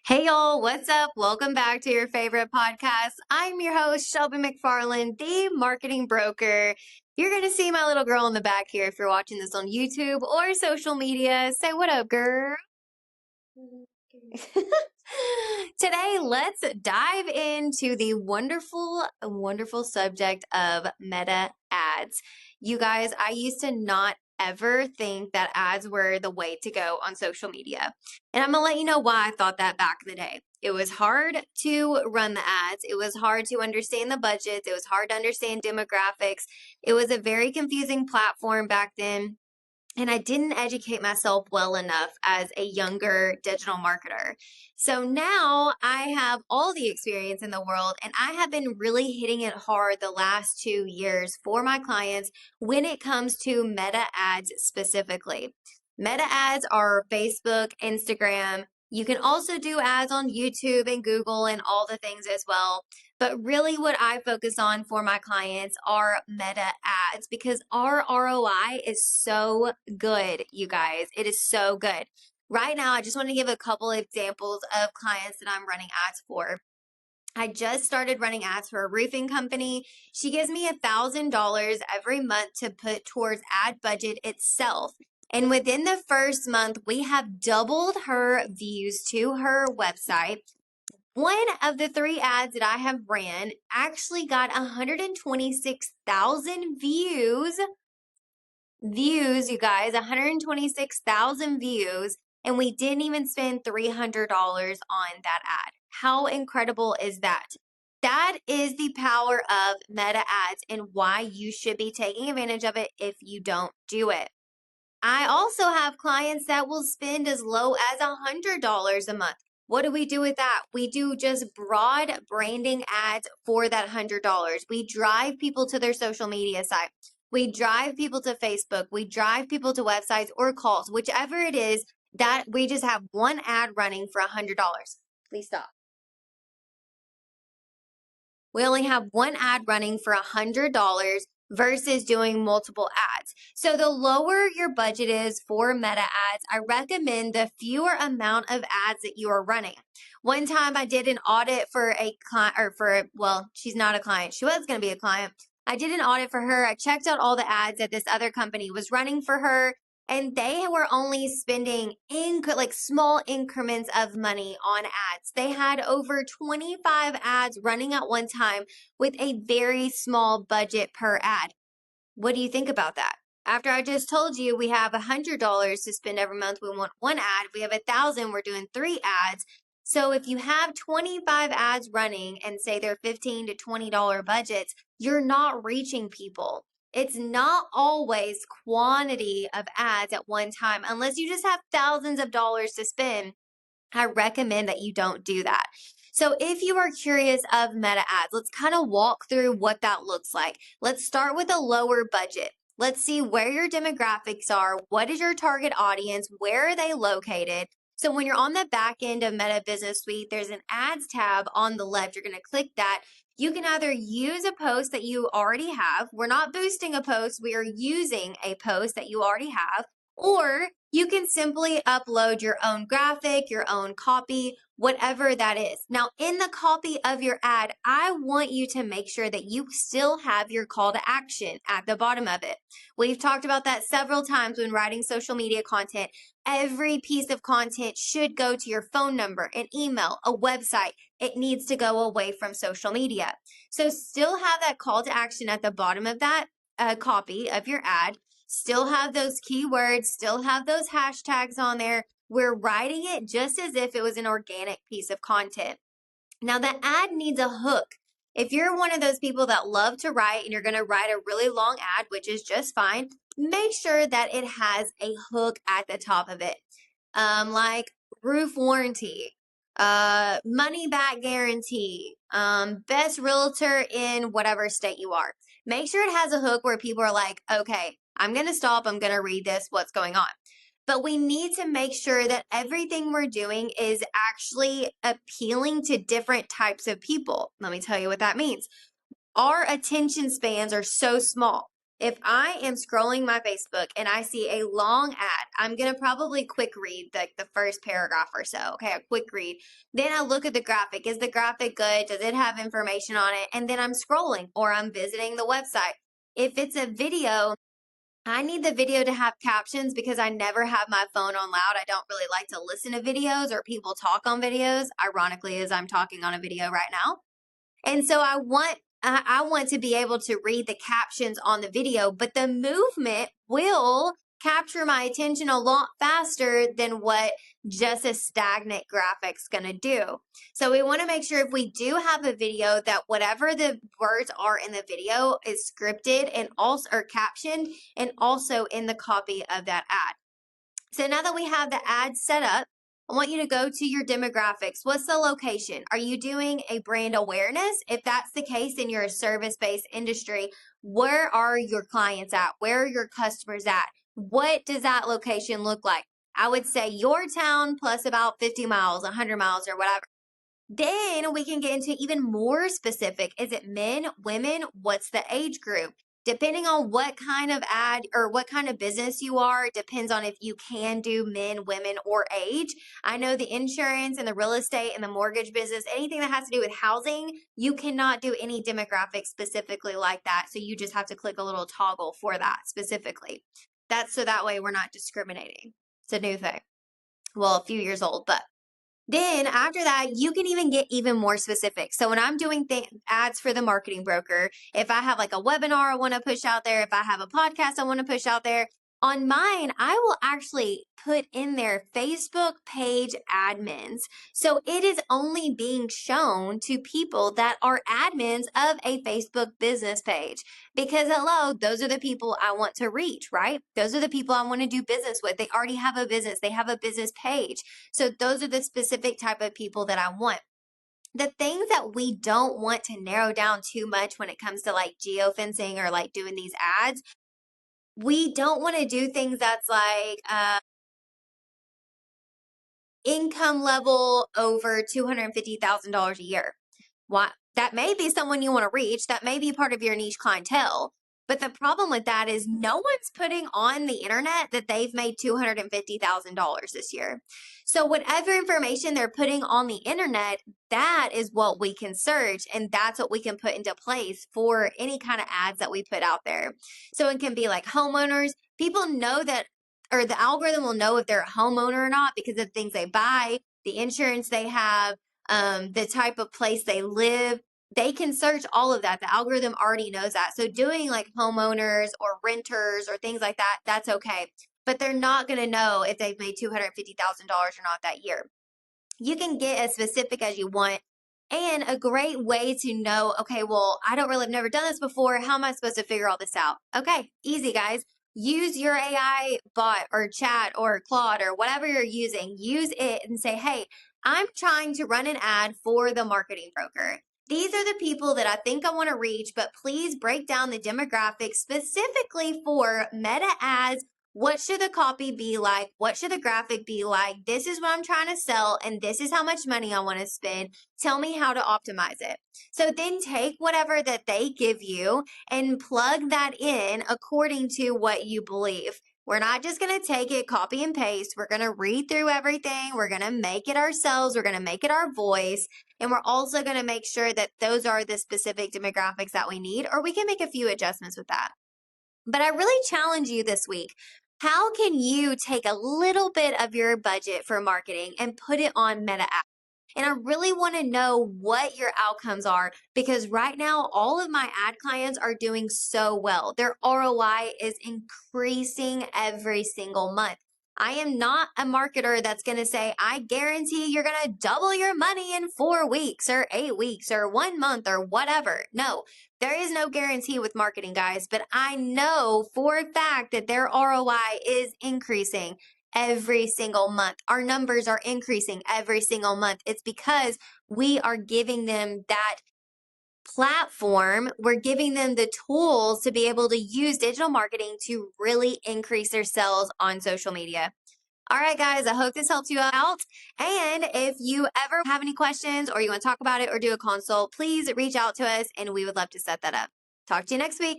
Hey y'all, what's up? Welcome back to your favorite podcast. I'm your host, Shelby McFarland, the marketing broker. You're going to see my little girl in the back here if you're watching this on YouTube or social media. Say what up, girl. Today, let's dive into the wonderful subject of meta ads. You guys, I used to not ever think that ads were the way to go on social media. And I'm going to let you know why I thought that back in the day. It was hard to run the ads. It was hard to understand the budgets. It was hard to understand demographics. It was a very confusing platform back then. And I didn't educate myself well enough as a younger digital marketer. So now I have all the experience in the world, and I have been really hitting it hard the last 2 years for my clients when it comes to meta ads specifically. Meta ads are Facebook, Instagram. You can also do ads on YouTube and Google and all the things as well. But really, what I focus on for my clients are meta ads because our ROI is so good, you guys. It is so good. Right now, I just want to give a couple of examples of clients that I'm running ads for. I just started running ads for a roofing company. She gives me $1,000 every month to put towards ad budget itself. And within the first month, we have doubled her views to her website. One of the 3 ads that I have ran actually got 126,000 views. Views, you guys, 126,000 views, and we didn't even spend $300 on that ad. How incredible is that? That is the power of meta ads and why you should be taking advantage of it if you don't do it. I also have clients that will spend as low as $100 a month. What do we do with that? We do just broad branding ads for that $100. We drive people to their social media site. We drive people to Facebook. We drive people to websites or calls, whichever it is, that we just have one ad running for $100. Please stop. We only have one ad running for $100 versus doing multiple ads. So the lower your budget is for meta ads, I recommend the fewer amount of ads that you are running. One time I did an audit for a client, well, she's not a client. She was going to be a client. I did an audit for her. I checked out all the ads that this other company was running for her, and they were only spending like small increments of money on ads. They had over 25 ads running at one time with a very small budget per ad. What do you think about that? After I just told you we have $100 to spend every month, we want one ad. We have 1,000, we're doing 3 ads. So if you have 25 ads running and say they're $15 to $20 budgets, you're not reaching people. It's not always quantity of ads at one time. Unless you just have thousands of dollars to spend, I recommend that you don't do that. So if you are curious of meta ads, let's kind of walk through what that looks like. Let's start with a lower budget. Let's see where your demographics are. What is your target audience? Where are they located? So when you're on the back end of Meta Business Suite, there's an ads tab on the left. You're going to click that. You can either use a post that you already have. We're not boosting a post. We are using a post that you already have. Or you can simply upload your own graphic, your own copy, whatever that is. Now, in the copy of your ad, I want you to make sure that you still have your call to action at the bottom of it. We've talked about that several times when writing social media content. Every piece of content should go to your phone number, an email, a website. It needs to go away from social media. So still have that call to action at the bottom of that copy of your ad. Still have those keywords, still have those hashtags on there. We're writing it just as if it was an organic piece of content. Now, the ad needs a hook. If you're one of those people that love to write and you're going to write a really long ad, which is just fine, make sure that it has a hook at the top of it. Like roof warranty, money back guarantee, best realtor in whatever state you are. Make sure it has a hook where people are like, okay, I'm going to stop. I'm going to read this. What's going on? But we need to make sure that everything we're doing is actually appealing to different types of people. Let me tell you what that means. Our attention spans are so small. if I am scrolling my Facebook and I see a long ad, I'm going to probably quick read like the first paragraph or so. Okay, a quick read. Then I look at the graphic. Is the graphic good? Does it have information on it? And then I'm scrolling or I'm visiting the website. If it's a video, I need the video to have captions because I never have my phone on loud. I don't really like to listen to videos or people talk on videos, ironically, as I'm talking on a video right now. And so I want to be able to read the captions on the video, but the movement will capture my attention a lot faster than what just a stagnant graphic's going to do. So we want to make sure if we do have a video that whatever the words are in the video is scripted and also or captioned and also in the copy of that ad. So now that we have the ad set up, I want you to go to your demographics. What's the location? Are you doing a brand awareness? If that's the case and you're a service-based industry, where are your clients at? Where are your customers at? What does that location look like? I would say your town plus about 50 miles, 100 miles, or whatever. Then we can get into even more specific. Is it men, women? What's the age group? Depending on what kind of ad or what kind of business you are, it depends on if you can do men, women, or age. I know the insurance and the real estate and the mortgage business, anything that has to do with housing, you cannot do any demographics specifically like that. So you just have to click a little toggle for that specifically. That's so that way we're not discriminating. It's a new thing. Well, a few years old, but then after that, you can even get even more specific. So when I'm doing ads for the marketing broker, if I have like a webinar I want to push out there, if I have a podcast I want to push out there, on mine, I will actually put in there Facebook page admins. So it is only being shown to people that are admins of a Facebook business page. Because hello, those are the people I want to reach, right? Those are the people I want to do business with. They already have a business. They have a business page. So those are the specific type of people that I want. The things that we don't want to narrow down too much when it comes to like geofencing or like doing these ads, we don't want to do things that's like income level over $250,000 a year. Why? That may be someone you want to reach. That may be part of your niche clientele. But the problem with that is no one's putting on the internet that they've made $250,000 this year. So whatever information they're putting on the internet, that is what we can search and that's what we can put into place for any kind of ads that we put out there. So it can be like homeowners. People know that, or the algorithm will know if they're a homeowner or not because of things they buy, the insurance they have, the type of place they live. They can search all of that. The algorithm already knows that. So doing like homeowners or renters or things like that, that's okay. But they're not going to know if they've made $250,000 or not that year. You can get as specific as you want. And a great way to know, okay, well, I've never done this before. How am I supposed to figure all this out? Okay, easy, guys. Use your AI bot or chat or Claude or whatever you're using. Use it and say, hey, I'm trying to run an ad for the marketing broker. These are the people that I think I want to reach, but please break down the demographics specifically for meta ads. What should the copy be like? What should the graphic be like? This is what I'm trying to sell, and this is how much money I want to spend. Tell me how to optimize it. So then take whatever that they give you and plug that in according to what you believe. We're not just going to take it, copy and paste. We're going to read through everything. We're going to make it ourselves. We're going to make it our voice. And we're also going to make sure that those are the specific demographics that we need, or we can make a few adjustments with that. But I really challenge you this week. How can you take a little bit of your budget for marketing and put it on Meta Ads? And I really want to know what your outcomes are because right now, all of my ad clients are doing so well. Their ROI is increasing every single month. I am not a marketer that's going to say, I guarantee you're going to double your money in 4 weeks or 8 weeks or 1 month or whatever. No, there is no guarantee with marketing, guys, but I know for a fact that their ROI is increasing every single month. Our numbers are increasing every single month. It's because we are giving them that platform. We're giving them the tools to be able to use digital marketing to really increase their sales on social media. All right, guys, I hope this helps you out. And if you ever have any questions or you want to talk about it or do a consult, please reach out to us and we would love to set that up. Talk to you next week.